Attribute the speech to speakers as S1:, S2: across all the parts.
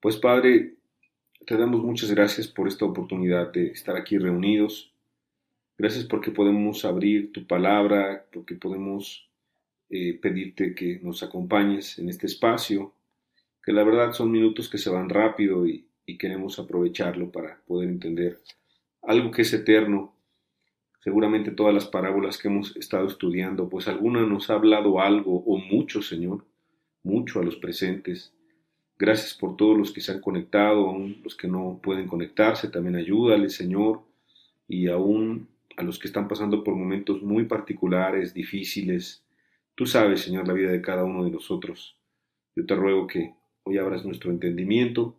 S1: Pues Padre, te damos muchas gracias por esta oportunidad de estar aquí reunidos. Gracias porque podemos abrir tu palabra, porque podemos pedirte que nos acompañes en este espacio, que la verdad son minutos que se van rápido y queremos aprovecharlo para poder entender algo que es eterno. Seguramente todas las parábolas que hemos estado estudiando, pues alguna nos ha hablado algo o mucho, Señor, mucho a los presentes. Gracias por todos los que se han conectado, aún los que no pueden conectarse, también ayúdale, Señor, y aún a los que están pasando por momentos muy particulares, difíciles. Tú sabes, Señor, la vida de cada uno de nosotros. Yo te ruego que hoy abras nuestro entendimiento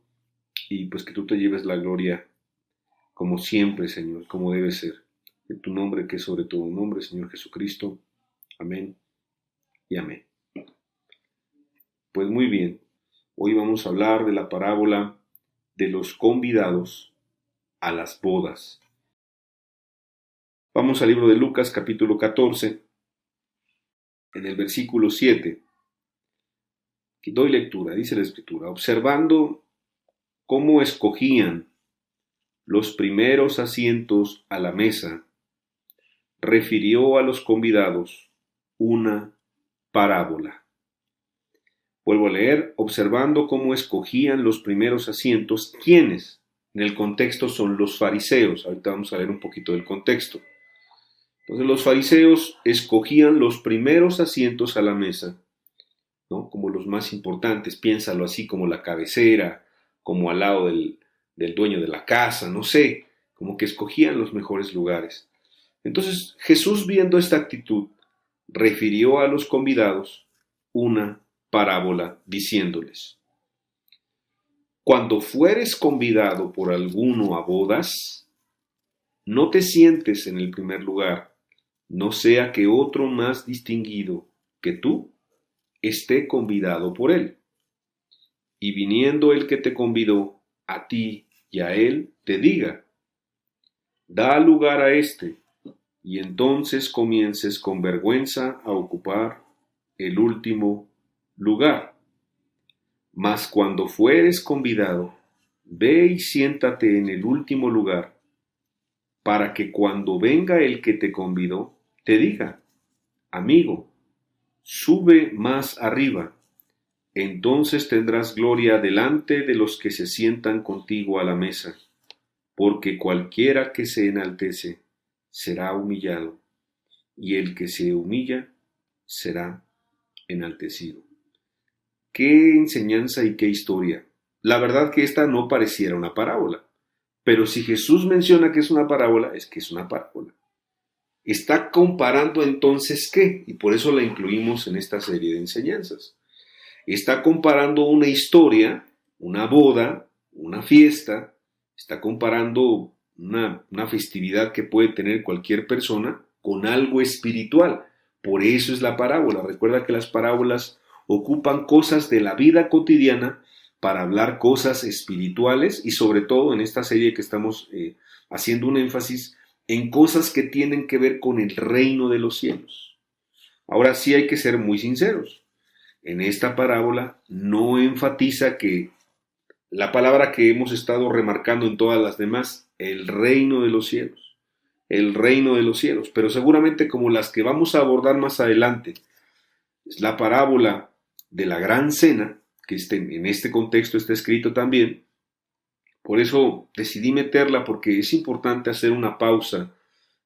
S1: y pues que tú te lleves la gloria como siempre, Señor, como debe ser. En tu nombre, que es sobre todo nombre, Señor Jesucristo. Amén y amén. Pues muy bien. Hoy vamos a hablar de la parábola de los convidados a las bodas. Vamos al libro de Lucas capítulo 14, en el versículo 7. Aquí doy lectura, dice la Escritura, observando cómo escogían los primeros asientos a la mesa, refirió a los convidados una parábola. Vuelvo a leer, observando cómo escogían los primeros asientos. ¿Quiénes? En el contexto son los fariseos. Ahorita vamos a leer un poquito del contexto. Entonces los fariseos escogían los primeros asientos a la mesa, ¿no? Como los más importantes. Piénsalo así, como la cabecera, como al lado del dueño de la casa, no sé, como que escogían los mejores lugares. Entonces Jesús, viendo esta actitud, refirió a los convidados una parábola diciéndoles: cuando fueres convidado por alguno a bodas, no te sientes en el primer lugar, no sea que otro más distinguido que tú esté convidado por él. Y viniendo el que te convidó, a ti y a él, te diga: da lugar a éste, y entonces comiences con vergüenza a ocupar el último lugar. Mas cuando fueres convidado, ve y siéntate en el último lugar, para que cuando venga el que te convidó, te diga: amigo, sube más arriba. Entonces tendrás gloria delante de los que se sientan contigo a la mesa, porque cualquiera que se enaltece será humillado, y el que se humilla será enaltecido. Qué enseñanza y qué historia. La verdad que esta no pareciera una parábola, pero si Jesús menciona que es una parábola, es que es una parábola. Está comparando entonces ¿qué? Y por eso la incluimos en esta serie de enseñanzas. Está comparando una historia, una boda, una fiesta, está comparando una festividad que puede tener cualquier persona con algo espiritual. Por eso es la parábola. Recuerda que las parábolas ocupan cosas de la vida cotidiana para hablar cosas espirituales y sobre todo en esta serie que estamos haciendo un énfasis en cosas que tienen que ver con el reino de los cielos. Ahora sí hay que ser muy sinceros. En esta parábola no enfatiza que la palabra que hemos estado remarcando en todas las demás, el reino de los cielos, el reino de los cielos, pero seguramente como las que vamos a abordar más adelante, es la parábola de la gran cena, que en este contexto está escrito también. Por eso decidí meterla, porque es importante hacer una pausa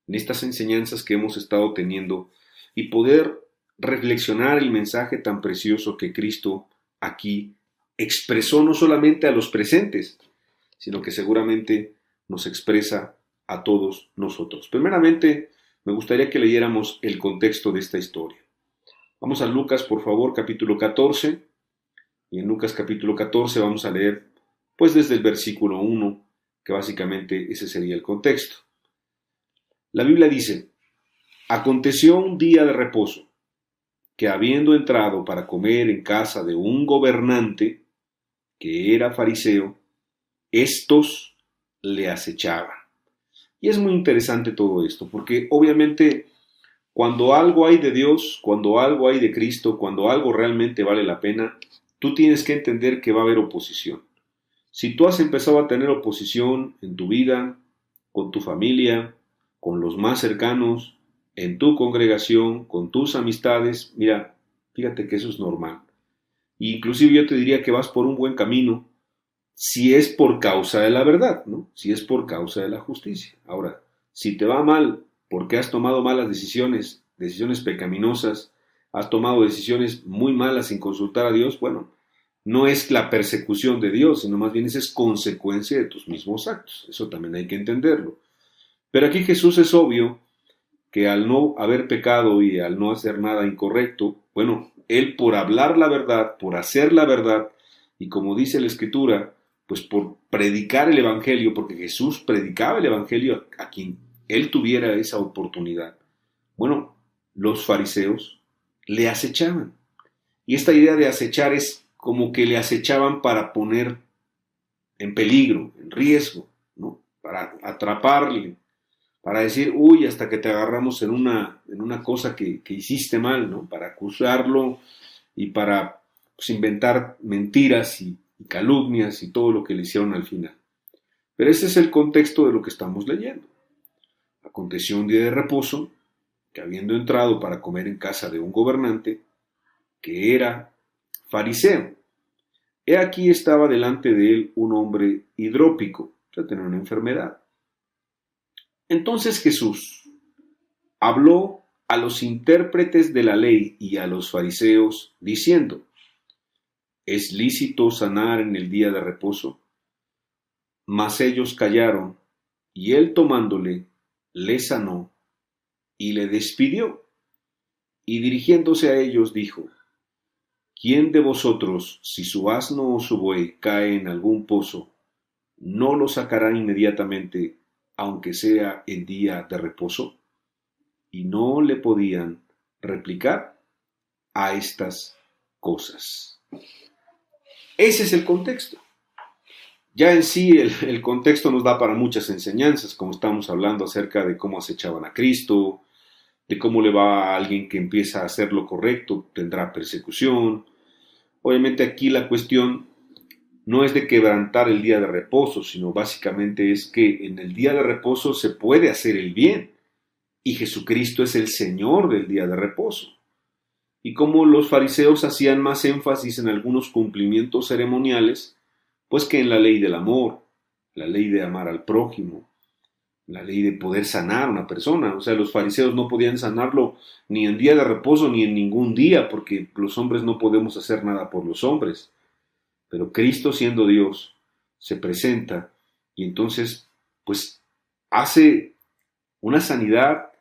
S1: en estas enseñanzas que hemos estado teniendo y poder reflexionar el mensaje tan precioso que Cristo aquí expresó no solamente a los presentes, sino que seguramente nos expresa a todos nosotros. Primeramente, me gustaría que leyéramos el contexto de esta historia. Vamos a Lucas, por favor, capítulo 14, y en Lucas capítulo 14 vamos a leer, pues desde el versículo 1, que básicamente ese sería el contexto. La Biblia dice: aconteció un día de reposo, que habiendo entrado para comer en casa de un gobernante, que era fariseo, estos le acechaban. Y es muy interesante todo esto, porque obviamente cuando algo hay de Dios, cuando algo hay de Cristo, cuando algo realmente vale la pena, tú tienes que entender que va a haber oposición. Si tú has empezado a tener oposición en tu vida, con tu familia, con los más cercanos, en tu congregación, con tus amistades, mira, fíjate que eso es normal. Inclusive yo te diría que vas por un buen camino si es por causa de la verdad, ¿no? Si es por causa de la justicia. Ahora, si te va mal porque has tomado malas decisiones, decisiones pecaminosas, has tomado decisiones muy malas sin consultar a Dios, bueno, no es la persecución de Dios, sino más bien esa es consecuencia de tus mismos actos. Eso también hay que entenderlo. Pero aquí Jesús es obvio que al no haber pecado y al no hacer nada incorrecto, bueno, él por hablar la verdad, por hacer la verdad, y como dice la Escritura, pues por predicar el Evangelio, porque Jesús predicaba el Evangelio a quien él tuviera esa oportunidad. Bueno, los fariseos le acechaban. Y esta idea de acechar es como que le acechaban para poner en peligro, en riesgo, ¿no? Para atraparle, para decir, uy, hasta que te agarramos en una cosa que hiciste mal, ¿no? Para acusarlo y para pues, inventar mentiras y calumnias y todo lo que le hicieron al final. Pero ese es el contexto de lo que estamos leyendo. Aconteció un día de reposo, que habiendo entrado para comer en casa de un gobernante, que era fariseo, he aquí estaba delante de él un hombre hidrópico, o sea, tenía una enfermedad. Entonces Jesús habló a los intérpretes de la ley y a los fariseos, diciendo, ¿es lícito sanar en el día de reposo? Mas ellos callaron, y él tomándole, le sanó y le despidió. Y dirigiéndose a ellos dijo, ¿quién de vosotros, si su asno o su buey cae en algún pozo, no lo sacará inmediatamente, aunque sea en día de reposo? Y no le podían replicar a estas cosas. Ese es el contexto. Ya en sí el contexto nos da para muchas enseñanzas, como estamos hablando acerca de cómo acechaban a Cristo, de cómo le va a alguien que empieza a hacer lo correcto, tendrá persecución. Obviamente aquí la cuestión no es de quebrantar el día de reposo, sino básicamente es que en el día de reposo se puede hacer el bien y Jesucristo es el Señor del día de reposo. Y como los fariseos hacían más énfasis en algunos cumplimientos ceremoniales, pues que en la ley del amor, la ley de amar al prójimo, la ley de poder sanar a una persona. O sea, los fariseos no podían sanarlo ni en día de reposo ni en ningún día, porque los hombres no podemos hacer nada por los hombres. Pero Cristo, siendo Dios, se presenta y entonces, pues, hace una sanidad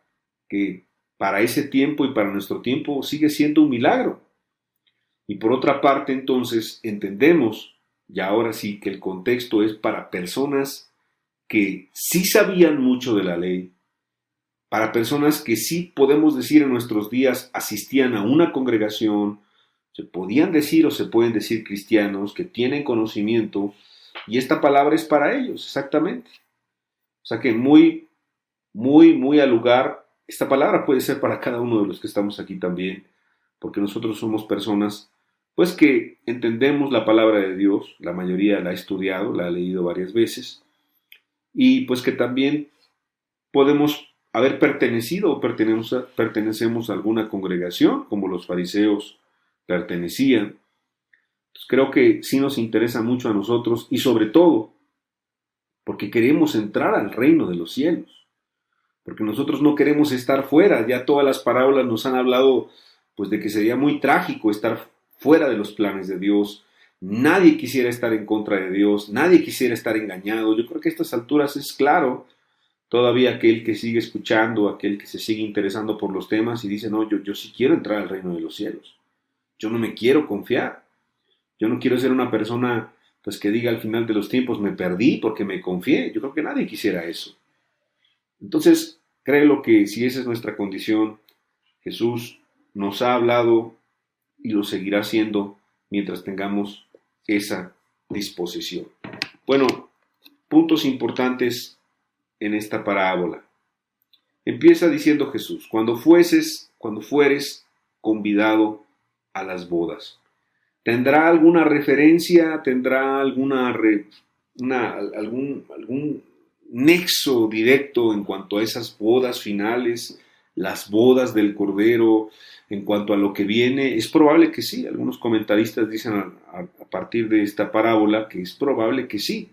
S1: que para ese tiempo y para nuestro tiempo sigue siendo un milagro. Y por otra parte, entonces, entendemos, y ahora sí, que el contexto es para personas que sí sabían mucho de la ley, para personas que sí podemos decir en nuestros días asistían a una congregación, se podían decir o se pueden decir cristianos, que tienen conocimiento, y esta palabra es para ellos, exactamente. O sea que muy al lugar, esta palabra puede ser para cada uno de los que estamos aquí también, porque nosotros somos personas pues que entendemos la palabra de Dios, la mayoría la ha estudiado, la ha leído varias veces, y pues que también podemos haber pertenecido o pertenecemos a alguna congregación, como los fariseos pertenecían. Entonces, creo que sí nos interesa mucho a nosotros y sobre todo porque queremos entrar al reino de los cielos, porque nosotros no queremos estar fuera. Ya todas las parábolas nos han hablado pues de que sería muy trágico estar fuera de los planes de Dios. Nadie quisiera estar en contra de Dios, nadie quisiera estar engañado. Yo creo que a estas alturas es claro. Todavía aquel que sigue escuchando, aquel que se sigue interesando por los temas y dice, no, yo sí quiero entrar al reino de los cielos. Yo no me quiero confiar. Yo no quiero ser una persona pues que diga al final de los tiempos, me perdí porque me confié. Yo creo que nadie quisiera eso. Entonces, créelo que si esa es nuestra condición, Jesús nos ha hablado y lo seguirá haciendo mientras tengamos esa disposición. Bueno, puntos importantes en esta parábola. Empieza diciendo Jesús, cuando fueres convidado a las bodas. ¿Tendrá alguna referencia? ¿Tendrá algún nexo directo en cuanto a esas bodas finales, las bodas del Cordero, en cuanto a lo que viene? Es probable que sí. Algunos comentaristas dicen a partir de esta parábola que es probable que sí.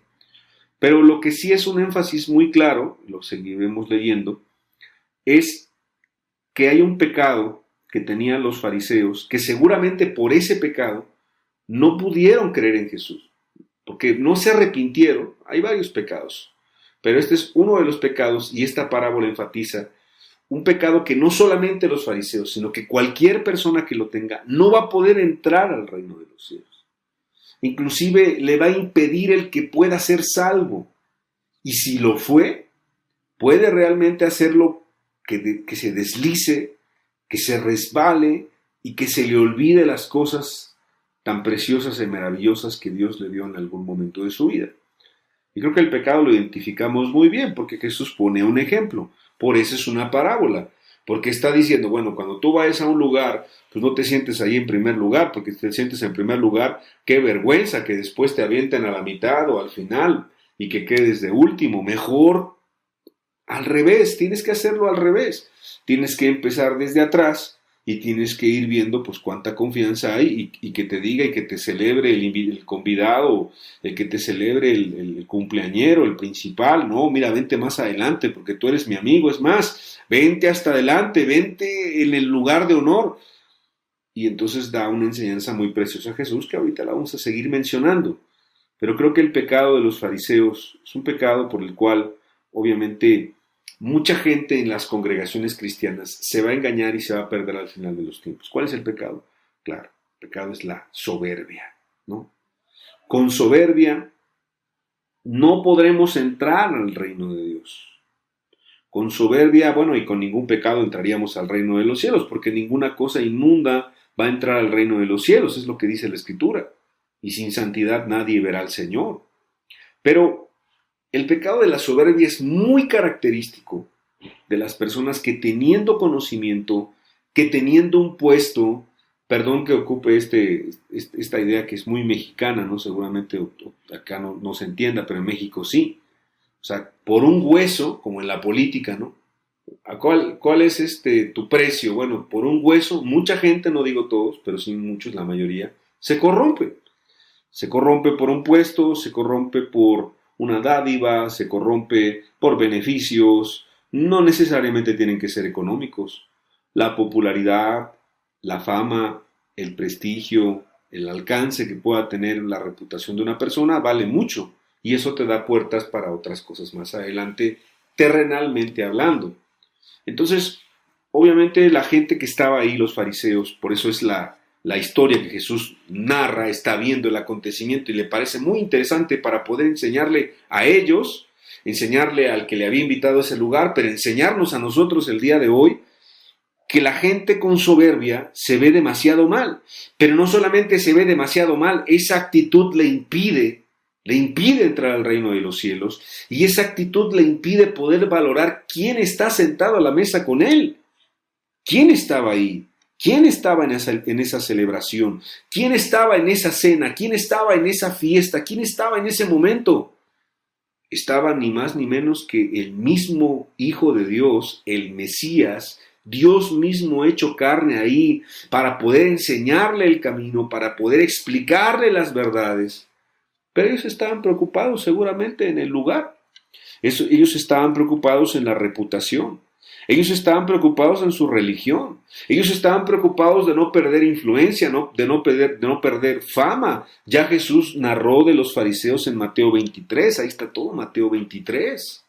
S1: Pero lo que sí es un énfasis muy claro, lo seguiremos leyendo, es que hay un pecado que tenían los fariseos, que seguramente por ese pecado no pudieron creer en Jesús, porque no se arrepintieron. Hay varios pecados, pero este es uno de los pecados, y esta parábola enfatiza un pecado que no solamente los fariseos, sino que cualquier persona que lo tenga no va a poder entrar al reino de los cielos. Inclusive le va a impedir el que pueda ser salvo. Y si lo fue, puede realmente hacerlo que se deslice, que se resbale y que se le olvide las cosas tan preciosas y maravillosas que Dios le dio en algún momento de su vida. Y creo que el pecado lo identificamos muy bien porque Jesús pone un ejemplo. Por eso es una parábola. Porque está diciendo, bueno, cuando tú vayas a un lugar, pues no te sientes ahí en primer lugar, porque si te sientes en primer lugar, qué vergüenza que después te avienten a la mitad o al final y que quedes de último. Mejor al revés, tienes que hacerlo al revés. Tienes que empezar desde atrás y tienes que ir viendo pues cuánta confianza hay y que te diga y que te celebre el convidado, el que te celebre el cumpleañero, el principal. No, mira, vente más adelante porque tú eres mi amigo. Es más, vente hasta adelante, vente en el lugar de honor. Y entonces da una enseñanza muy preciosa a Jesús que ahorita la vamos a seguir mencionando. Pero creo que el pecado de los fariseos es un pecado por el cual obviamente mucha gente en las congregaciones cristianas se va a engañar y se va a perder al final de los tiempos. ¿Cuál es el pecado? Claro, el pecado es la soberbia, ¿no? Con soberbia no podremos entrar al reino de Dios. Con soberbia, bueno, y con ningún pecado entraríamos al reino de los cielos, porque ninguna cosa inmunda va a entrar al reino de los cielos, es lo que dice la Escritura. Y sin santidad nadie verá al Señor. Pero el pecado de la soberbia es muy característico de las personas que teniendo conocimiento, que teniendo un puesto, perdón que ocupe esta idea que es muy mexicana, ¿no? Seguramente acá no se entienda, pero en México sí. O sea, por un hueso, como en la política, ¿no? ¿Cuál es tu precio? Bueno, por un hueso, mucha gente, no digo todos, pero sí muchos, la mayoría, se corrompe. Se corrompe por un puesto, se corrompe por una dádiva, se corrompe por beneficios, no necesariamente tienen que ser económicos. La popularidad, la fama, el prestigio, el alcance que pueda tener la reputación de una persona vale mucho y eso te da puertas para otras cosas más adelante, terrenalmente hablando. Entonces, obviamente la gente que estaba ahí, los fariseos, por eso es la historia que Jesús narra, está viendo el acontecimiento y le parece muy interesante para poder enseñarle a ellos, enseñarle al que le había invitado a ese lugar, pero enseñarnos a nosotros el día de hoy que la gente con soberbia se ve demasiado mal, pero no solamente se ve demasiado mal, esa actitud le impide entrar al reino de los cielos y esa actitud le impide poder valorar quién está sentado a la mesa con él, quién estaba ahí. ¿Quién estaba en esa celebración? ¿Quién estaba en esa cena? ¿Quién estaba en esa fiesta? ¿Quién estaba en ese momento? Estaba ni más ni menos que el mismo Hijo de Dios, el Mesías, Dios mismo hecho carne ahí para poder enseñarle el camino, para poder explicarle las verdades. Pero ellos estaban preocupados seguramente en el lugar. Ellos estaban preocupados en la reputación. Ellos estaban preocupados en su religión. Ellos estaban preocupados de no perder influencia, de no perder fama. Ya Jesús narró de los fariseos en Mateo 23. Ahí está todo, Mateo 23.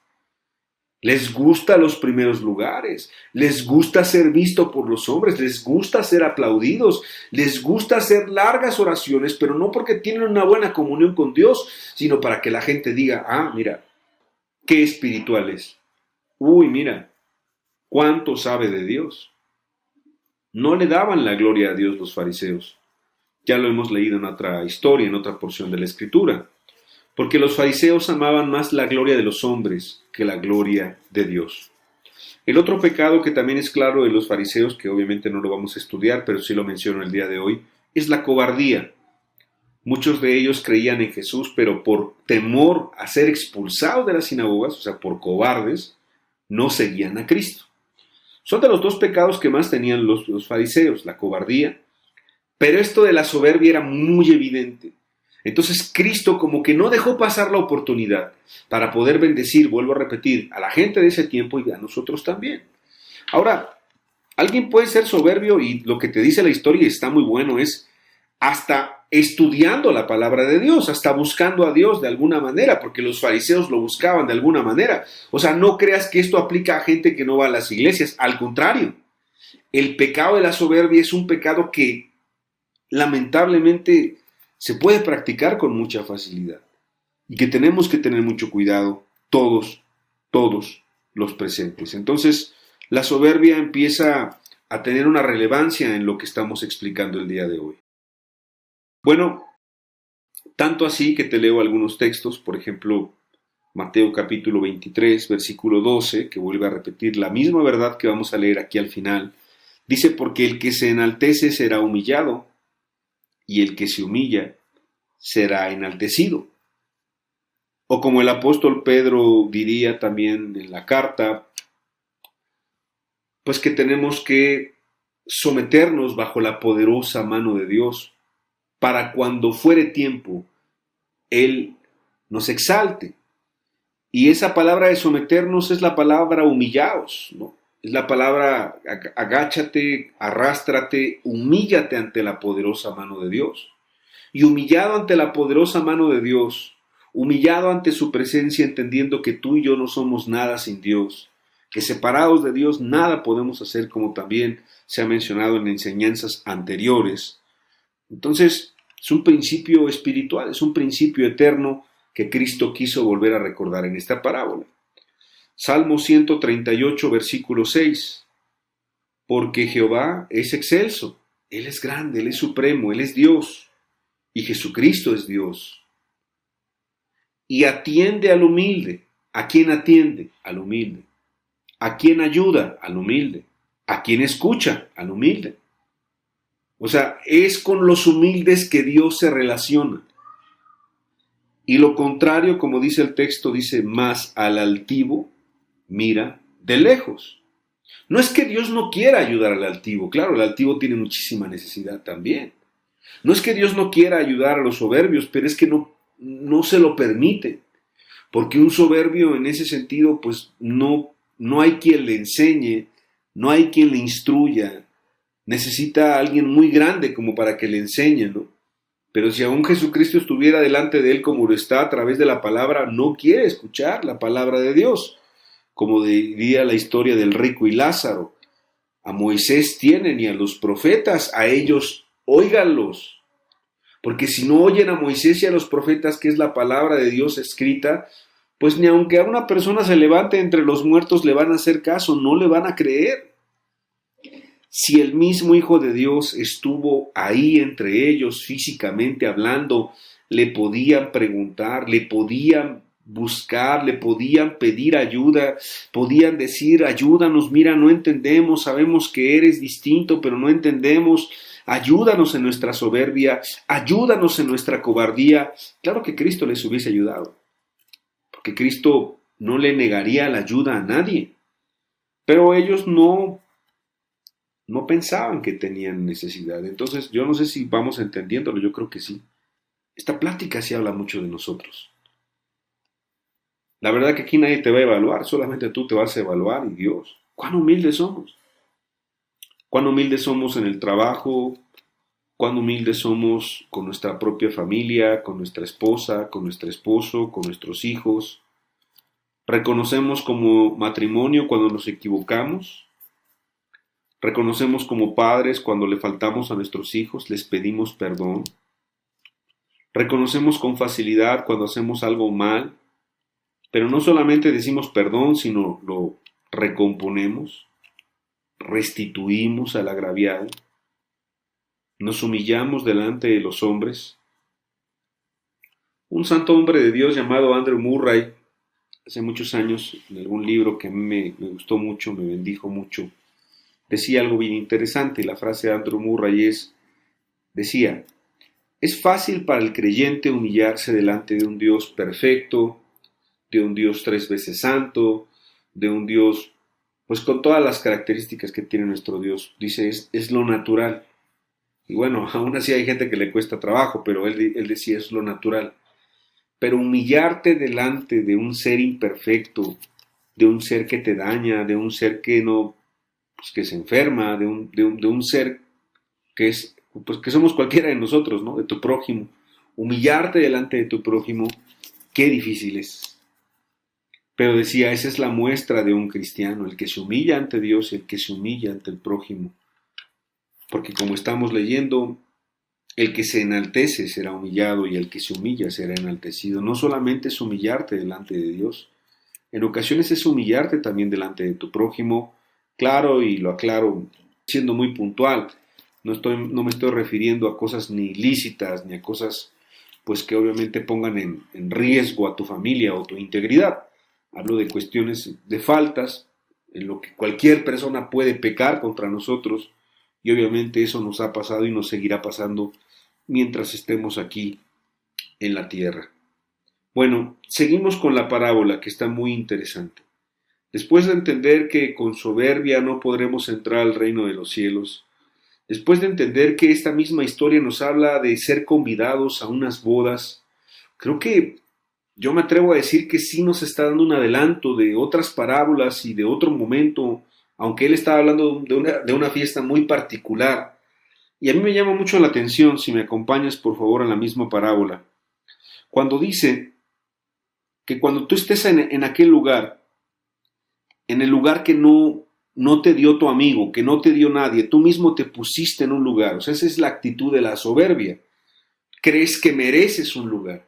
S1: Les gusta los primeros lugares. Les gusta ser visto por los hombres. Les gusta ser aplaudidos. Les gusta hacer largas oraciones, pero no porque tienen una buena comunión con Dios, sino para que la gente diga, ah, mira, qué espiritual es. Uy, mira, ¿cuánto sabe de Dios? No le daban la gloria a Dios los fariseos. Ya lo hemos leído en otra historia, en otra porción de la Escritura. Porque los fariseos amaban más la gloria de los hombres que la gloria de Dios. El otro pecado que también es claro de los fariseos, que obviamente no lo vamos a estudiar, pero sí lo menciono el día de hoy, es la cobardía. Muchos de ellos creían en Jesús, pero por temor a ser expulsados de las sinagogas, o sea, por cobardes, no seguían a Cristo. Son de los dos pecados que más tenían los fariseos, la cobardía, pero esto de la soberbia era muy evidente. Entonces Cristo como que no dejó pasar la oportunidad para poder bendecir, vuelvo a repetir, a la gente de ese tiempo y a nosotros también. Ahora, alguien puede ser soberbio y lo que te dice la historia y está muy bueno es hasta estudiando la palabra de Dios, hasta buscando a Dios de alguna manera, porque los fariseos lo buscaban de alguna manera. O sea, no creas que esto aplica a gente que no va a las iglesias, al contrario. El pecado de la soberbia es un pecado que lamentablemente se puede practicar con mucha facilidad y que tenemos que tener mucho cuidado todos los presentes. Entonces, la soberbia empieza a tener una relevancia en lo que estamos explicando el día de hoy. Bueno, tanto así que te leo algunos textos, por ejemplo, Mateo capítulo 23, versículo 12, que vuelve a repetir la misma verdad que vamos a leer aquí al final. Dice, porque el que se enaltece será humillado, y el que se humilla será enaltecido. O como el apóstol Pedro diría también en la carta, pues que tenemos que someternos bajo la poderosa mano de Dios, para cuando fuere tiempo, Él nos exalte. Y esa palabra de someternos es la palabra humillaos, ¿no? Es la palabra agáchate, arrástrate, humíllate ante la poderosa mano de Dios. Y humillado ante la poderosa mano de Dios, humillado ante su presencia, entendiendo que tú y yo no somos nada sin Dios, que separados de Dios nada podemos hacer, como también se ha mencionado en enseñanzas anteriores. Entonces, es un principio espiritual, es un principio eterno que Cristo quiso volver a recordar en esta parábola. Salmo 138, versículo 6. Porque Jehová es excelso, Él es grande, Él es supremo, Él es Dios, y Jesucristo es Dios. Y atiende al humilde. ¿A quién atiende? Al humilde. ¿A quién ayuda? Al humilde. ¿A quién escucha? Al humilde. O sea, es con los humildes que Dios se relaciona. Y lo contrario, como dice el texto, dice, más al altivo mira de lejos. No es que Dios no quiera ayudar al altivo, claro, el altivo tiene muchísima necesidad también. No es que Dios no quiera ayudar a los soberbios, pero es que no se lo permite. Porque un soberbio en ese sentido, pues no hay quien le enseñe, no hay quien le instruya. Necesita a alguien muy grande como para que le enseñe, ¿no? Pero si aún Jesucristo estuviera delante de él como lo está a través de la palabra, no quiere escuchar la palabra de Dios. Como diría la historia del rico y Lázaro. A Moisés tienen y a los profetas, a ellos óiganlos. Porque si no oyen a Moisés y a los profetas, que es la palabra de Dios escrita, pues ni aunque a una persona se levante entre los muertos le van a hacer caso, no le van a creer. Si el mismo Hijo de Dios estuvo ahí entre ellos físicamente hablando, le podían preguntar, le podían buscar, le podían pedir ayuda, podían decir, ayúdanos, mira, no entendemos, sabemos que eres distinto, pero no entendemos, ayúdanos en nuestra soberbia, ayúdanos en nuestra cobardía. Claro que Cristo les hubiese ayudado, porque Cristo no le negaría la ayuda a nadie, pero ellos no pensaban que tenían necesidad. Entonces, yo no sé si vamos entendiéndolo, yo creo que sí. Esta plática sí habla mucho de nosotros. La verdad que aquí nadie te va a evaluar, solamente tú te vas a evaluar y Dios. ¿Cuán humildes somos? ¿Cuán humildes somos en el trabajo? ¿Cuán humildes somos con nuestra propia familia, con nuestra esposa, con nuestro esposo, con nuestros hijos? ¿Reconocemos como matrimonio cuando nos equivocamos? ¿Reconocemos como padres cuando le faltamos a nuestros hijos, les pedimos perdón? ¿Reconocemos con facilidad cuando hacemos algo mal? Pero no solamente decimos perdón, sino lo recomponemos, restituimos al agraviado, nos humillamos delante de los hombres. Un santo hombre de Dios llamado Andrew Murray, hace muchos años, en algún libro que a mí me gustó mucho, me bendijo mucho, decía algo bien interesante. La frase de Andrew Murray decía, Es fácil para el creyente humillarse delante de un Dios perfecto, de un Dios 3 veces santo, de un Dios, pues con todas las características que tiene nuestro Dios. Dice, es lo natural. Y bueno, aún así hay gente que le cuesta trabajo, pero él decía, es lo natural. Pero humillarte delante de un ser imperfecto, de un ser que te daña, de un ser que no, pues que se enferma, de un ser que es, pues que somos cualquiera de nosotros, ¿no? De tu prójimo. Humillarte delante de tu prójimo, qué difícil es. Pero decía, esa es la muestra de un cristiano, el que se humilla ante Dios y el que se humilla ante el prójimo. Porque como estamos leyendo, el que se enaltece será humillado y el que se humilla será enaltecido. No solamente es humillarte delante de Dios, en ocasiones es humillarte también delante de tu prójimo. Claro, y lo aclaro siendo muy puntual, no me estoy refiriendo a cosas ni ilícitas ni a cosas pues que obviamente pongan en riesgo a tu familia o tu integridad. Hablo de cuestiones de faltas en lo que cualquier persona puede pecar contra nosotros y obviamente eso nos ha pasado y nos seguirá pasando mientras estemos aquí en la tierra. Bueno, seguimos con la parábola que está muy interesante. Después de entender que con soberbia no podremos entrar al reino de los cielos, después de entender que esta misma historia nos habla de ser convidados a unas bodas, creo que yo me atrevo a decir que sí nos está dando un adelanto de otras parábolas y de otro momento, aunque él estaba hablando de una fiesta muy particular. Y a mí me llama mucho la atención, si me acompañas por favor a la misma parábola, cuando dice que cuando tú estés en aquel lugar, en el lugar que no te dio tu amigo, que no te dio nadie, tú mismo te pusiste en un lugar. O sea, esa es la actitud de la soberbia. Crees que mereces un lugar,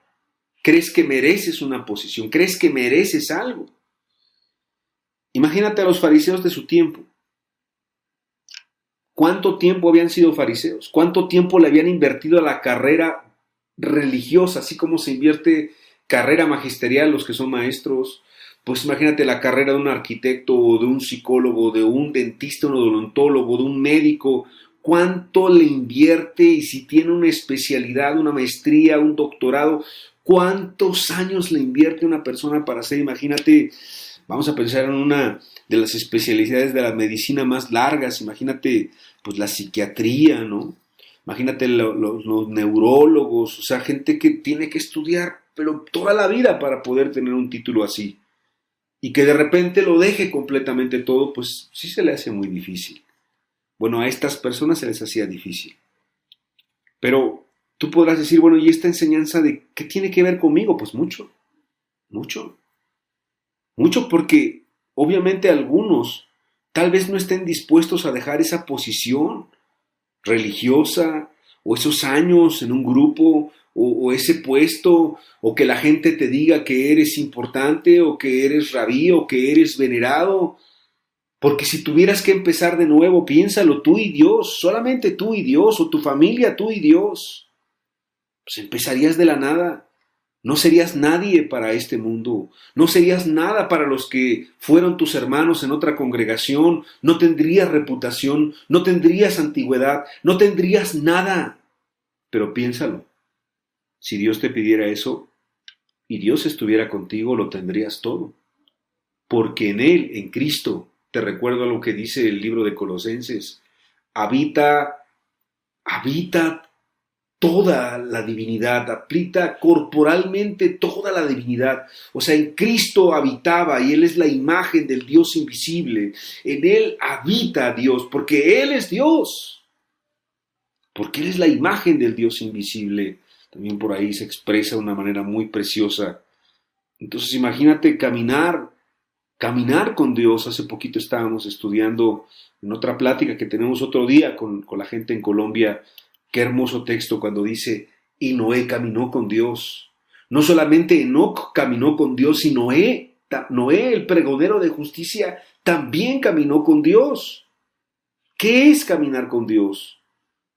S1: crees que mereces una posición, crees que mereces algo. Imagínate a los fariseos de su tiempo. ¿Cuánto tiempo habían sido fariseos? ¿Cuánto tiempo le habían invertido a la carrera religiosa, así como se invierte carrera magisterial los que son maestros? Pues imagínate la carrera de un arquitecto o de un psicólogo, de un dentista, un odontólogo, de un médico. ¿Cuánto le invierte? Y si tiene una especialidad, una maestría, un doctorado, ¿cuántos años le invierte una persona para hacer? Imagínate, vamos a pensar en una de las especialidades de la medicina más largas. Imagínate, pues la psiquiatría, ¿no? Imagínate los neurólogos, o sea, gente que tiene que estudiar, pero toda la vida para poder tener un título así. Y que de repente lo deje completamente todo, pues sí se le hace muy difícil. Bueno, a estas personas se les hacía difícil. Pero tú podrás decir, bueno, ¿y esta enseñanza de qué tiene que ver conmigo? Pues mucho, mucho. Mucho porque obviamente algunos tal vez no estén dispuestos a dejar esa posición religiosa o esos años en un grupo o ese puesto o que la gente te diga que eres importante o que eres rabí o que eres venerado. Porque si tuvieras que empezar de nuevo, piénsalo, tú y Dios, solamente tú y Dios, o tu familia, tú y Dios, pues empezarías de la nada. No serías nadie para este mundo, no serías nada para los que fueron tus hermanos en otra congregación, no tendrías reputación, no tendrías antigüedad, no tendrías nada. Pero piénsalo, si Dios te pidiera eso y Dios estuviera contigo, lo tendrías todo. Porque en Él, en Cristo, te recuerdo lo que dice el libro de Colosenses, habita toda la divinidad, habita corporalmente toda la divinidad. O sea, en Cristo habitaba y Él es la imagen del Dios invisible. En Él habita Dios, porque Él es Dios. Porque Él es la imagen del Dios invisible. También por ahí se expresa de una manera muy preciosa. Entonces imagínate caminar con Dios. Hace poquito estábamos estudiando en otra plática que tenemos otro día con la gente en Colombia. Qué hermoso texto cuando dice, y Noé caminó con Dios. No solamente Enoc caminó con Dios, sino Noé, el pregonero de justicia, también caminó con Dios. ¿Qué es caminar con Dios?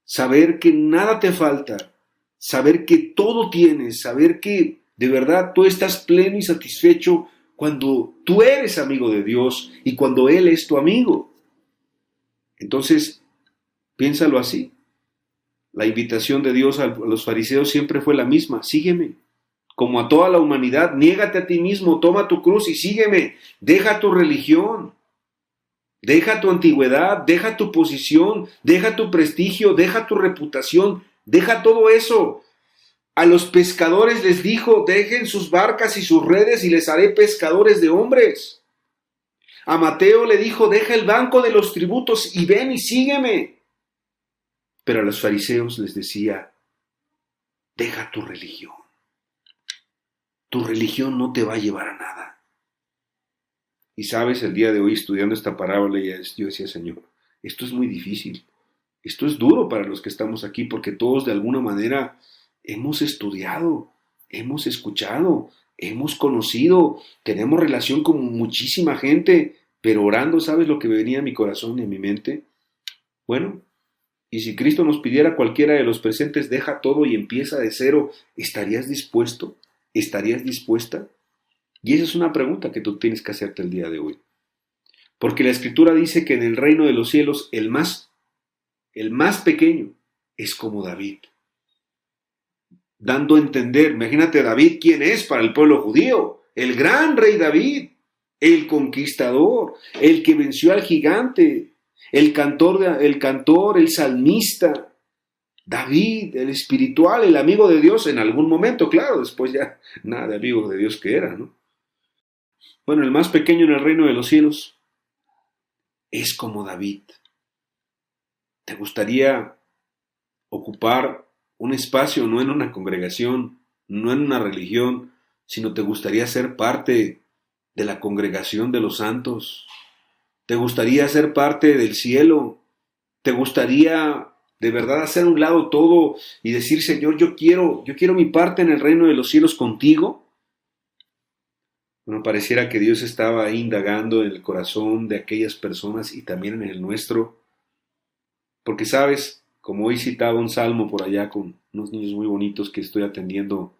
S1: Saber que nada te falta, saber que todo tienes, saber que de verdad tú estás pleno y satisfecho cuando tú eres amigo de Dios y cuando Él es tu amigo. Entonces, piénsalo así. La invitación de Dios a los fariseos siempre fue la misma: sígueme. Como a toda la humanidad, niégate a ti mismo, toma tu cruz y sígueme. Deja tu religión, deja tu antigüedad, deja tu posición, deja tu prestigio, deja tu reputación, deja todo eso. A los pescadores les dijo: dejen sus barcas y sus redes y les haré pescadores de hombres. A Mateo le dijo: deja el banco de los tributos y ven y sígueme. Pero a los fariseos les decía: deja tu religión. Tu religión no te va a llevar a nada. Y sabes, el día de hoy estudiando esta parábola, yo decía: Señor, esto es muy difícil. Esto es duro para los que estamos aquí, porque todos de alguna manera hemos estudiado, hemos escuchado, hemos conocido, tenemos relación con muchísima gente, pero orando, ¿sabes lo que me venía a mi corazón y a mi mente? Bueno, y si Cristo nos pidiera a cualquiera de los presentes: deja todo y empieza de cero, ¿estarías dispuesto? ¿Estarías dispuesta? Y esa es una pregunta que tú tienes que hacerte el día de hoy. Porque la Escritura dice que en el reino de los cielos el más pequeño es como David. Dando a entender, imagínate David, ¿quién es para el pueblo judío? El gran rey David, el conquistador, el que venció al gigante, el cantor, el salmista. David, el espiritual, el amigo de Dios en algún momento, claro, después ya nada de amigo de Dios que era, ¿no? Bueno, el más pequeño en el reino de los cielos es como David. ¿Te gustaría ocupar un espacio no en una congregación, no en una religión, sino te gustaría ser parte de la congregación de los santos? ¿Te gustaría ser parte del cielo? ¿Te gustaría de verdad hacer a un lado todo y decir: Señor, yo quiero mi parte en el reino de los cielos contigo? Bueno, pareciera que Dios estaba ahí indagando en el corazón de aquellas personas y también en el nuestro, porque sabes, como hoy citaba un salmo por allá con unos niños muy bonitos que estoy atendiendo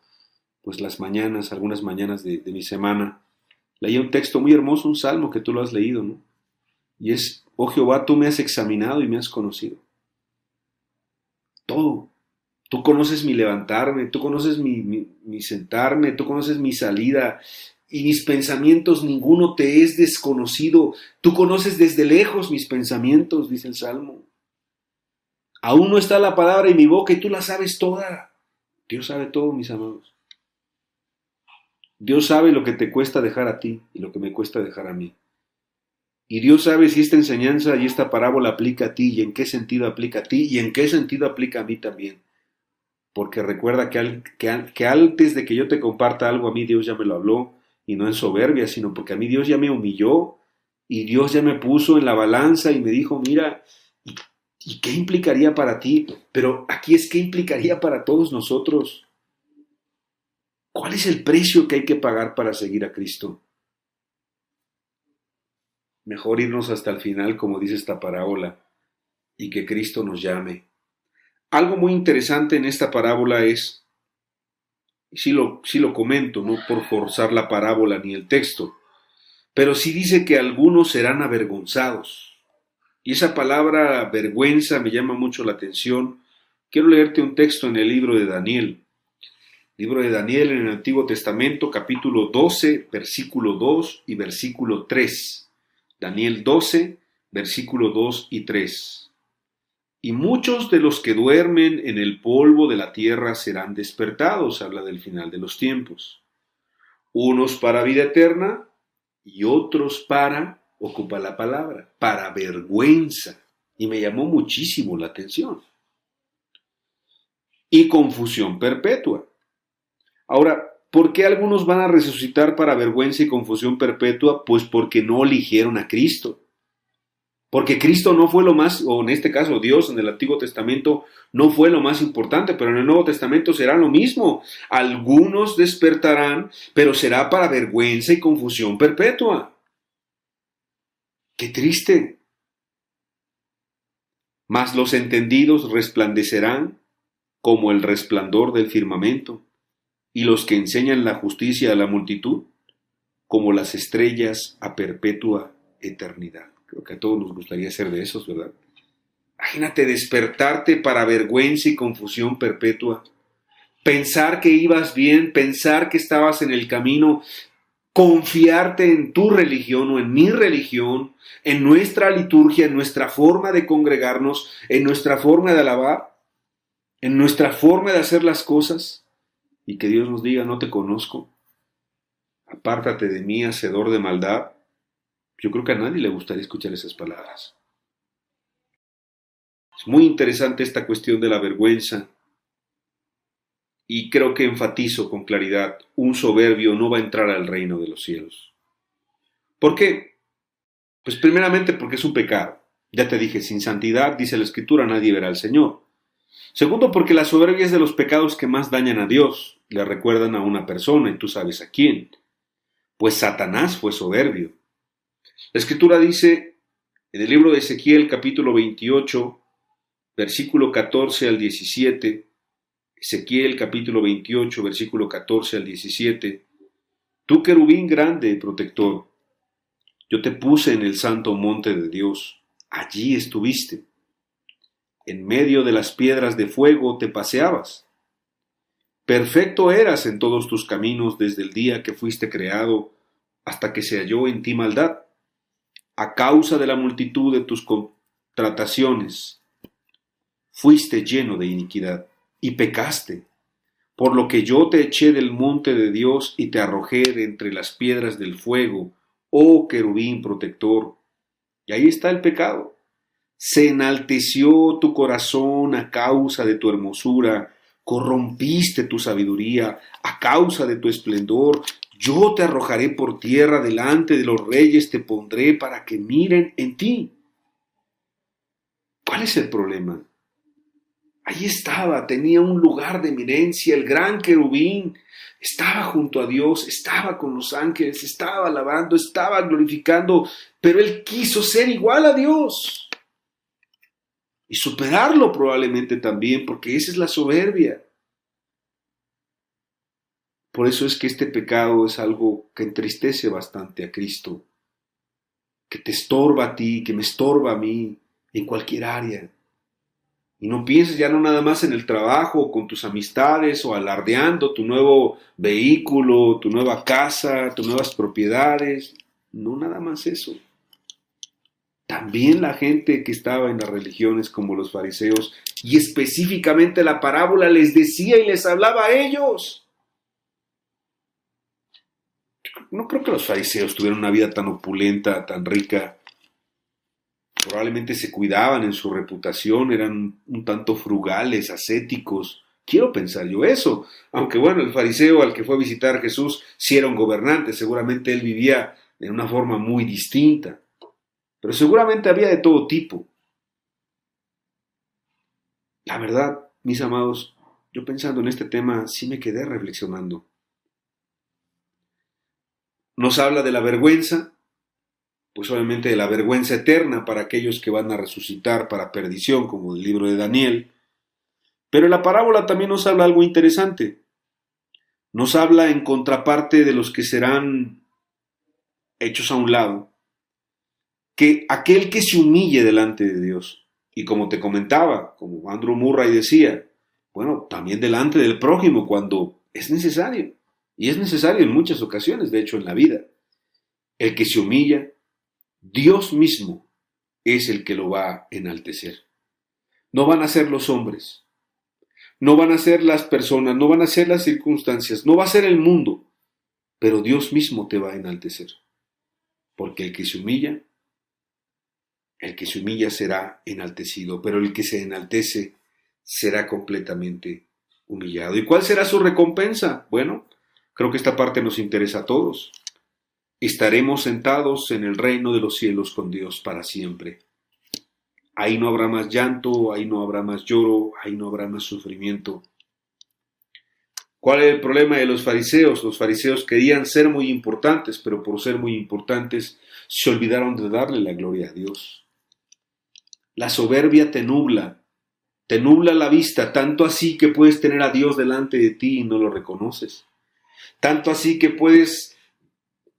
S1: pues las mañanas, algunas mañanas de mi semana, leía un texto muy hermoso, un salmo que tú lo has leído, ¿no? Y es: oh Jehová, tú me has examinado y me has conocido. Todo. Tú conoces mi levantarme, tú conoces mi sentarme, tú conoces mi salida, y mis pensamientos ninguno te es desconocido. Tú conoces desde lejos mis pensamientos, dice el Salmo. Aún no está la palabra en mi boca y tú la sabes toda. Dios sabe todo, mis amados. Dios sabe lo que te cuesta dejar a ti y lo que me cuesta dejar a mí. Y Dios sabe si esta enseñanza y esta parábola aplica a ti y en qué sentido aplica a ti y en qué sentido aplica a mí también. Porque recuerda que antes de que yo te comparta algo, a mí Dios ya me lo habló, y no en soberbia, sino porque a mí Dios ya me humilló y Dios ya me puso en la balanza y me dijo: mira, ¿y qué implicaría para ti? Pero aquí es: ¿qué implicaría para todos nosotros? ¿Cuál es el precio que hay que pagar para seguir a Cristo? Mejor irnos hasta el final, como dice esta parábola, y que Cristo nos llame. Algo muy interesante en esta parábola es, y sí lo comento, no por forzar la parábola ni el texto, pero sí dice que algunos serán avergonzados. Y esa palabra vergüenza me llama mucho la atención. Quiero leerte un texto en el libro de Daniel. Libro de Daniel en el Antiguo Testamento, capítulo 12, versículo 2 y versículo 3. Daniel 12, versículo 2 y 3. Y muchos de los que duermen en el polvo de la tierra serán despertados, habla del final de los tiempos. Unos para vida eterna y otros ocupa la palabra, para vergüenza. Y me llamó muchísimo la atención. Y confusión perpetua. Ahora, ¿por qué algunos van a resucitar para vergüenza y confusión perpetua? Pues porque no eligieron a Cristo. Porque Cristo no fue lo más, o en este caso Dios en el Antiguo Testamento no fue lo más importante, pero en el Nuevo Testamento será lo mismo. Algunos despertarán, pero será para vergüenza y confusión perpetua. ¡Qué triste! Mas los entendidos resplandecerán como el resplandor del firmamento, y los que enseñan la justicia a la multitud, como las estrellas a perpetua eternidad. Creo que a todos nos gustaría ser de esos, ¿verdad? Imagínate despertarte para vergüenza y confusión perpetua. Pensar que ibas bien, pensar que estabas en el camino, confiarte en tu religión o en mi religión, en nuestra liturgia, en nuestra forma de congregarnos, en nuestra forma de alabar, en nuestra forma de hacer las cosas, y que Dios nos diga, no te conozco, apártate de mí, hacedor de maldad. Yo creo que a nadie le gustaría escuchar esas palabras. Es muy interesante esta cuestión de la vergüenza, y creo que enfatizo con claridad, un soberbio no va a entrar al reino de los cielos. ¿Por qué? Pues primeramente porque es un pecado. Ya te dije, sin santidad, dice la Escritura, nadie verá al Señor. Segundo, porque la soberbia es de los pecados que más dañan a Dios. Le recuerdan a una persona y tú sabes a quién. Pues Satanás fue soberbio. La Escritura dice en el libro de Ezequiel capítulo 28, versículo 14 al 17, Ezequiel capítulo 28, versículo 14 al 17, tú querubín grande y protector, yo te puse en el santo monte de Dios, allí estuviste. En medio de las piedras de fuego te paseabas. Perfecto eras en todos tus caminos desde el día que fuiste creado hasta que se halló en ti maldad, a causa de la multitud de tus contrataciones. Fuiste lleno de iniquidad y pecaste, por lo que yo te eché del monte de Dios y te arrojé de entre las piedras del fuego, oh querubín protector. Y ahí está el pecado. Se enalteció tu corazón a causa de tu hermosura, corrompiste tu sabiduría a causa de tu esplendor. Yo te arrojaré por tierra delante de los reyes, te pondré para que miren en ti. ¿Cuál es el problema? Ahí estaba, tenía un lugar de eminencia, el gran querubín, estaba junto a Dios, estaba con los ángeles, estaba alabando, estaba glorificando, pero él quiso ser igual a Dios. Y superarlo probablemente también, porque esa es la soberbia. Por eso es que este pecado es algo que entristece bastante a Cristo, que te estorba a ti, que me estorba a mí, en cualquier área. Y no pienses ya no nada más en el trabajo, con tus amistades o alardeando tu nuevo vehículo, tu nueva casa, tus nuevas propiedades. No nada más eso. También la gente que estaba en las religiones como los fariseos, y específicamente la parábola les decía y les hablaba a ellos. No creo que los fariseos tuvieran una vida tan opulenta, tan rica. Probablemente se cuidaban en su reputación, eran un tanto frugales, ascéticos. Quiero pensar yo eso. Aunque bueno, el fariseo al que fue a visitar a Jesús sí era un gobernante, seguramente él vivía de una forma muy distinta. Pero seguramente había de todo tipo. La verdad, mis amados, yo pensando en este tema sí me quedé reflexionando. Nos habla de la vergüenza, pues obviamente de la vergüenza eterna para aquellos que van a resucitar para perdición, como el libro de Daniel. Pero la parábola también nos habla algo interesante. Nos habla en contraparte de los que serán hechos a un lado, que aquel que se humille delante de Dios, y como te comentaba, como Andrew Murray decía, bueno, también delante del prójimo cuando es necesario, y es necesario en muchas ocasiones, de hecho en la vida. El que se humilla, Dios mismo es el que lo va a enaltecer. No van a ser los hombres, no van a ser las personas, no van a ser las circunstancias, no va a ser el mundo, pero Dios mismo te va a enaltecer. Porque el que se humilla será enaltecido, pero el que se enaltece será completamente humillado. ¿Y cuál será su recompensa? Bueno, creo que esta parte nos interesa a todos. Estaremos sentados en el reino de los cielos con Dios para siempre. Ahí no habrá más llanto, ahí no habrá más lloro, ahí no habrá más sufrimiento. ¿Cuál es el problema de los fariseos? Los fariseos querían ser muy importantes, pero por ser muy importantes se olvidaron de darle la gloria a Dios. La soberbia te nubla la vista, tanto así que puedes tener a Dios delante de ti y no lo reconoces. Tanto así que puedes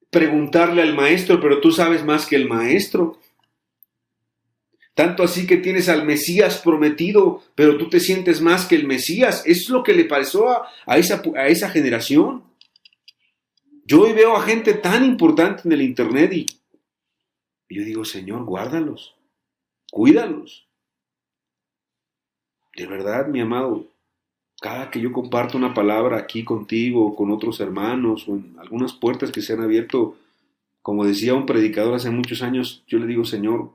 S1: preguntarle al maestro, pero tú sabes más que el maestro. Tanto así que tienes al Mesías prometido, pero tú te sientes más que el Mesías. Eso es lo que le pasó a esa generación. Yo hoy veo a gente tan importante en el internet y yo digo, Señor, guárdalos, cuídalos. De verdad, mi amado, cada que yo comparto una palabra aquí contigo, o con otros hermanos, o en algunas puertas que se han abierto, como decía un predicador hace muchos años, yo le digo, Señor,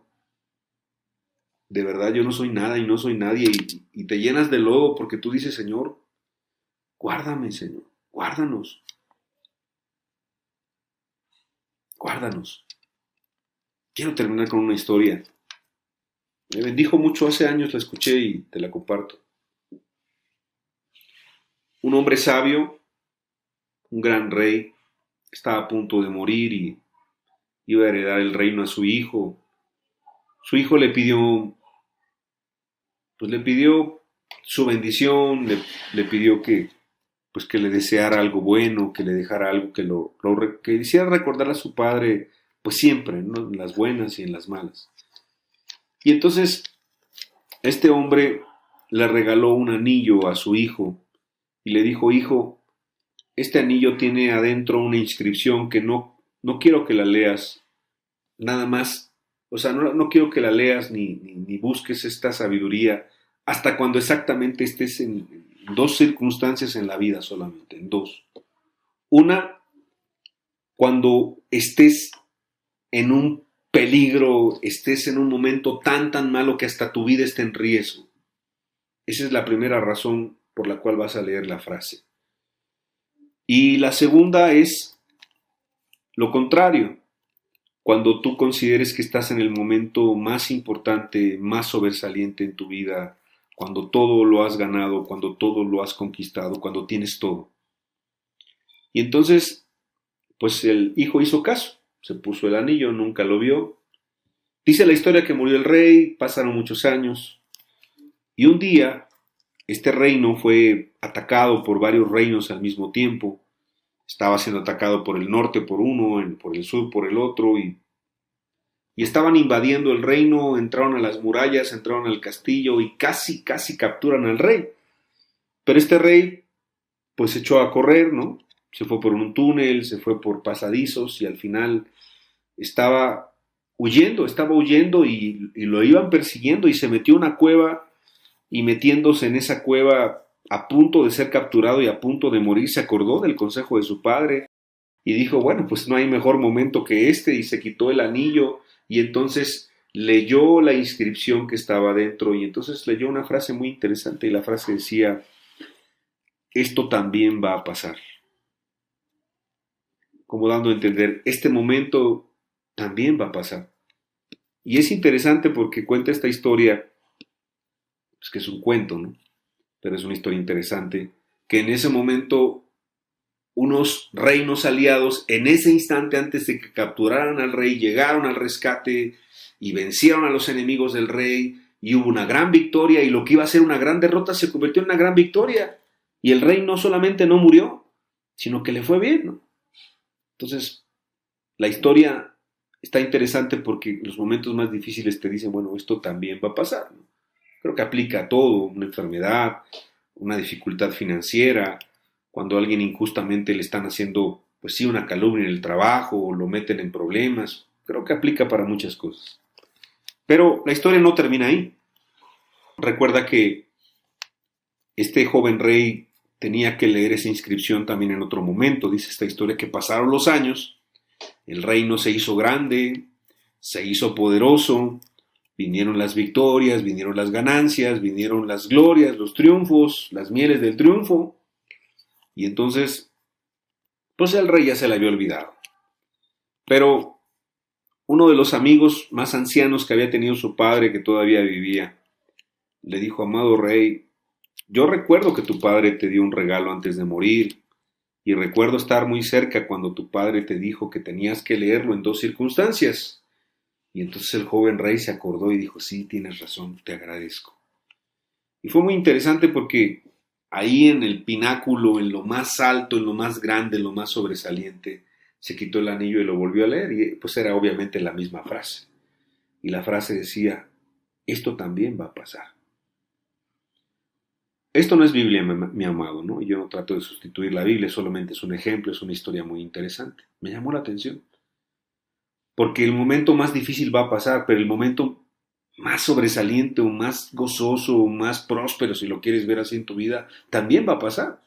S1: de verdad yo no soy nada y no soy nadie, y te llenas de lodo porque tú dices, Señor, guárdame, Señor, guárdanos, guárdanos. Quiero terminar con una historia. Me bendijo mucho hace años, la escuché y te la comparto. Un hombre sabio, un gran rey, estaba a punto de morir y iba a heredar el reino a su hijo. Su hijo le pidió su bendición, le pidió que le deseara algo bueno, que le dejara algo que hiciera recordar a su padre, pues siempre, ¿no? En las buenas y en las malas. Y entonces este hombre le regaló un anillo a su hijo y le dijo, hijo, este anillo tiene adentro una inscripción que no quiero que la leas, nada más, o sea, no quiero que la leas ni busques esta sabiduría hasta cuando exactamente estés en dos circunstancias en la vida solamente, en dos. Una, cuando estés en un peligro, estés en un momento tan malo que hasta tu vida esté en riesgo. Esa es la primera razón por la cual vas a leer la frase. Y la segunda es lo contrario. Cuando tú consideres que estás en el momento más importante, más sobresaliente en tu vida, cuando todo lo has ganado, cuando todo lo has conquistado, cuando tienes todo. Y entonces, pues el hijo hizo caso, se puso el anillo, nunca lo vio. Dice la historia que murió el rey, pasaron muchos años, y un día este reino fue atacado por varios reinos al mismo tiempo. Estaba siendo atacado por el norte por uno, por el sur por el otro, y estaban invadiendo el reino, entraron a las murallas, entraron al castillo y casi capturan al rey. Pero este rey pues se echó a correr, ¿no? Se fue por un túnel, se fue por pasadizos y al final estaba huyendo y lo iban persiguiendo y se metió en una cueva y metiéndose en esa cueva a punto de ser capturado y a punto de morir, se acordó del consejo de su padre y dijo, bueno, pues no hay mejor momento que este y se quitó el anillo y entonces leyó la inscripción que estaba dentro y entonces leyó una frase muy interesante y la frase decía, esto también va a pasar. Como dando a entender, este momento también va a pasar. Y es interesante porque cuenta esta historia, pues que es un cuento, ¿no? Pero es una historia interesante, que en ese momento unos reinos aliados, en ese instante antes de que capturaran al rey, llegaron al rescate y vencieron a los enemigos del rey y hubo una gran victoria y lo que iba a ser una gran derrota se convirtió en una gran victoria y el rey no solamente no murió, sino que le fue bien, ¿no? Entonces, la historia está interesante porque en los momentos más difíciles te dicen, bueno, esto también va a pasar, ¿no? Creo que aplica a todo, una enfermedad, una dificultad financiera, cuando a alguien injustamente le están haciendo, pues sí, una calumnia en el trabajo o lo meten en problemas. Creo que aplica para muchas cosas. Pero la historia no termina ahí. Recuerda que este joven rey tenía que leer esa inscripción también en otro momento. Dice esta historia que pasaron los años, el reino se hizo grande, se hizo poderoso, vinieron las victorias, vinieron las ganancias, vinieron las glorias, los triunfos, las mieles del triunfo. Y entonces, pues el rey ya se le había olvidado. Pero uno de los amigos más ancianos que había tenido su padre, que todavía vivía, le dijo, amado rey, yo recuerdo que tu padre te dio un regalo antes de morir, y recuerdo estar muy cerca cuando tu padre te dijo que tenías que leerlo en dos circunstancias. Y entonces el joven rey se acordó y dijo, sí, tienes razón, te agradezco. Y fue muy interesante porque ahí en el pináculo, en lo más alto, en lo más grande, en lo más sobresaliente, se quitó el anillo y lo volvió a leer y pues era obviamente la misma frase. Y la frase decía, esto también va a pasar. Esto no es Biblia, mi amado, ¿no? Yo no trato de sustituir la Biblia, solamente es un ejemplo, es una historia muy interesante. Me llamó la atención. Porque el momento más difícil va a pasar, pero el momento más sobresaliente o más gozoso o más próspero, si lo quieres ver así en tu vida, también va a pasar.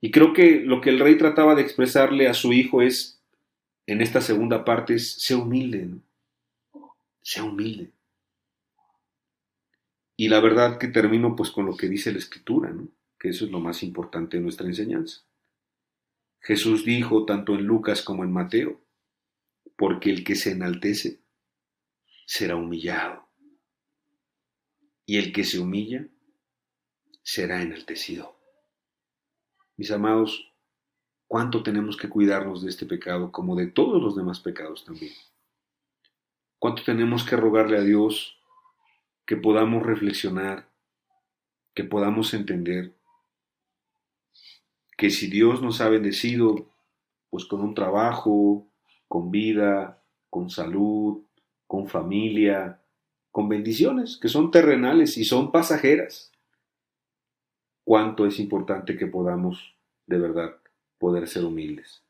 S1: Y creo que lo que el rey trataba de expresarle a su hijo es, en esta segunda parte, es, sea humilde, ¿no? Sea humilde. Y la verdad que termino pues con lo que dice la Escritura, ¿no? Que eso es lo más importante de nuestra enseñanza. Jesús dijo tanto en Lucas como en Mateo, porque el que se enaltece será humillado, y el que se humilla será enaltecido. Mis amados, ¿cuánto tenemos que cuidarnos de este pecado como de todos los demás pecados también? ¿Cuánto tenemos que rogarle a Dios que podamos reflexionar, que podamos entender que si Dios nos ha bendecido, pues con un trabajo, con vida, con salud, con familia, con bendiciones que son terrenales y son pasajeras, cuánto es importante que podamos, de verdad, poder ser humildes.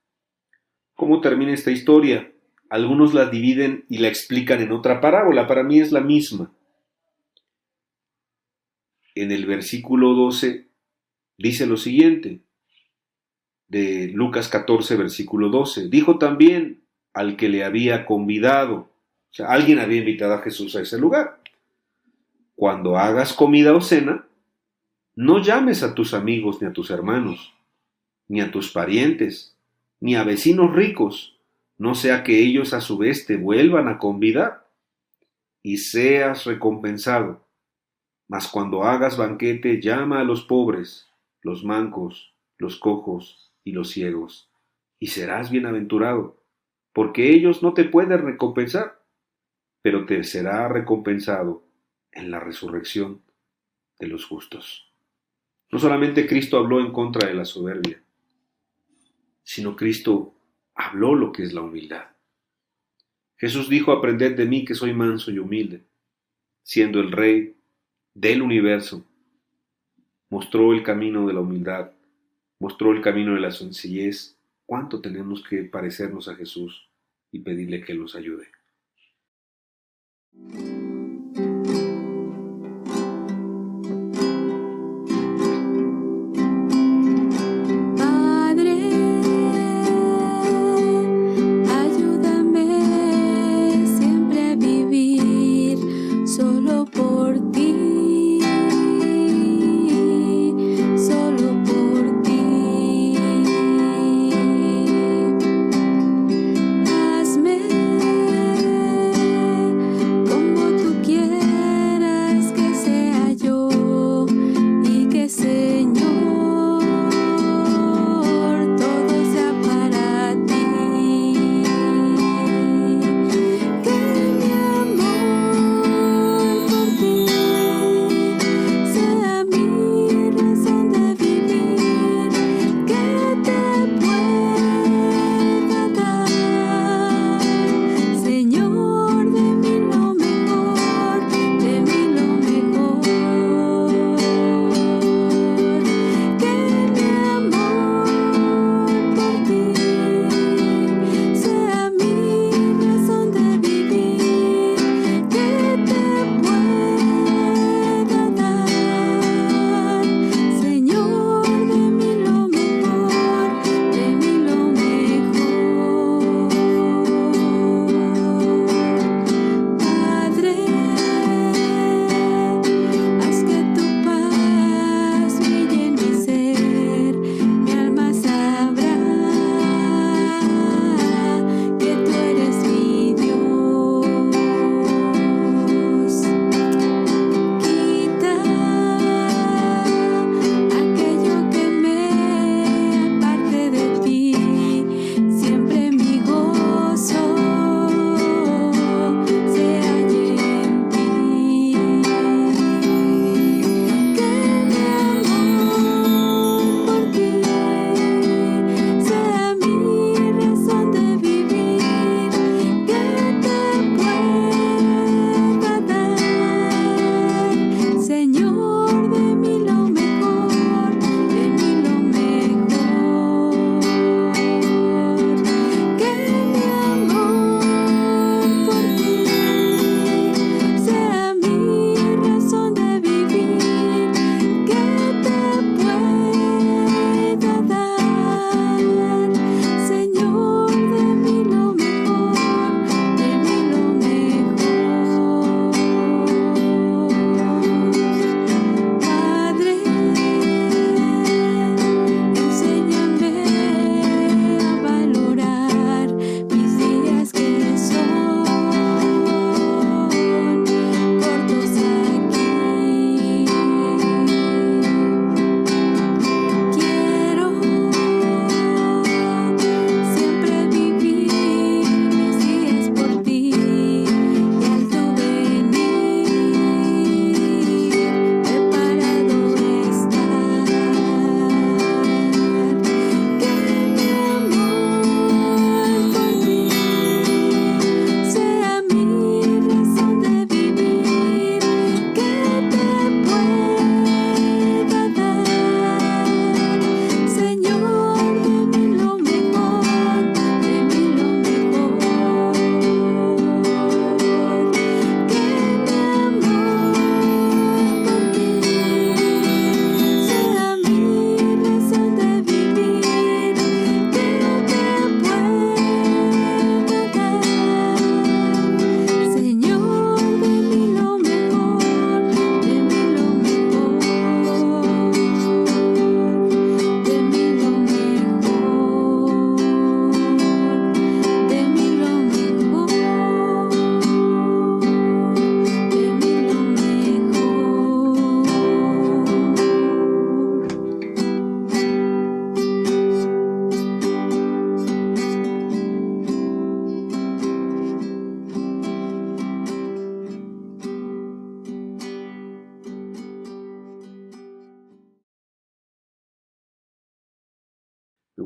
S1: ¿Cómo termina esta historia? Algunos la dividen y la explican en otra parábola, para mí es la misma. En el versículo 12 dice lo siguiente, de Lucas 14, versículo 12. Dijo también al que le había convidado, o sea, alguien había invitado a Jesús a ese lugar. Cuando hagas comida o cena, no llames a tus amigos ni a tus hermanos, ni a tus parientes, ni a vecinos ricos, no sea que ellos a su vez te vuelvan a convidar y seas recompensado. Mas cuando hagas banquete, llama a los pobres, los mancos, los cojos y los ciegos, y serás bienaventurado, porque ellos no te pueden recompensar, pero te será recompensado en la resurrección de los justos. No solamente Cristo habló en contra de la soberbia, sino Cristo habló lo que es la humildad. Jesús dijo, aprended de mí que soy manso y humilde, siendo el Rey del universo, mostró el camino de la humildad, mostró el camino de la sencillez. ¿Cuánto tenemos que parecernos a Jesús y pedirle que nos ayude?
S2: Hazme como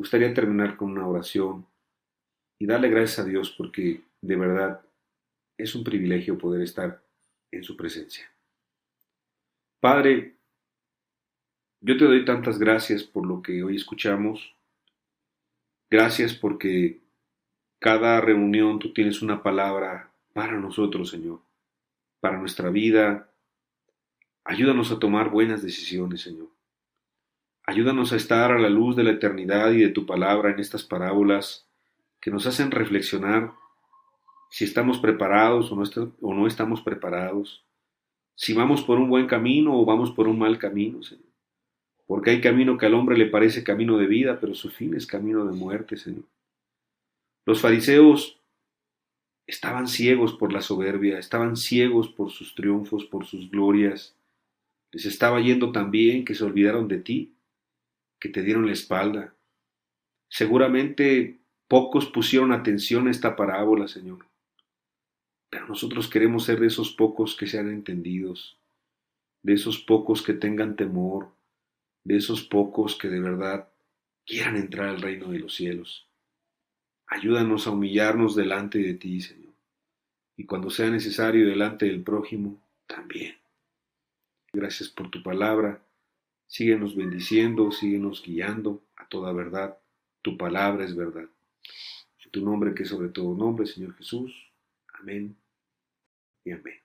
S1: gustaría terminar con una oración y darle gracias a Dios porque de verdad es un privilegio poder estar en su presencia. Padre, yo te doy tantas gracias por lo que hoy escuchamos. Gracias porque cada reunión tú tienes una palabra para nosotros, Señor, para nuestra vida. Ayúdanos a tomar buenas decisiones, Señor. Ayúdanos a estar a la luz de la eternidad y de tu palabra en estas parábolas que nos hacen reflexionar si estamos preparados o no estamos preparados, si vamos por un buen camino o vamos por un mal camino, Señor. Porque hay camino que al hombre le parece camino de vida, pero su fin es camino de muerte, Señor. Los fariseos estaban ciegos por la soberbia, estaban ciegos por sus triunfos, por sus glorias. Les estaba yendo tan bien que se olvidaron de ti, que te dieron la espalda. Seguramente pocos pusieron atención a esta parábola, Señor. Pero nosotros queremos ser de esos pocos que sean entendidos, de esos pocos que tengan temor, de esos pocos que de verdad quieran entrar al reino de los cielos. Ayúdanos a humillarnos delante de ti, Señor, y cuando sea necesario delante del prójimo, también. Gracias por tu palabra. Síguenos bendiciendo, síguenos guiando a toda verdad. Tu palabra es verdad. En tu nombre que es sobre todo nombre, Señor Jesús. Amén y amén.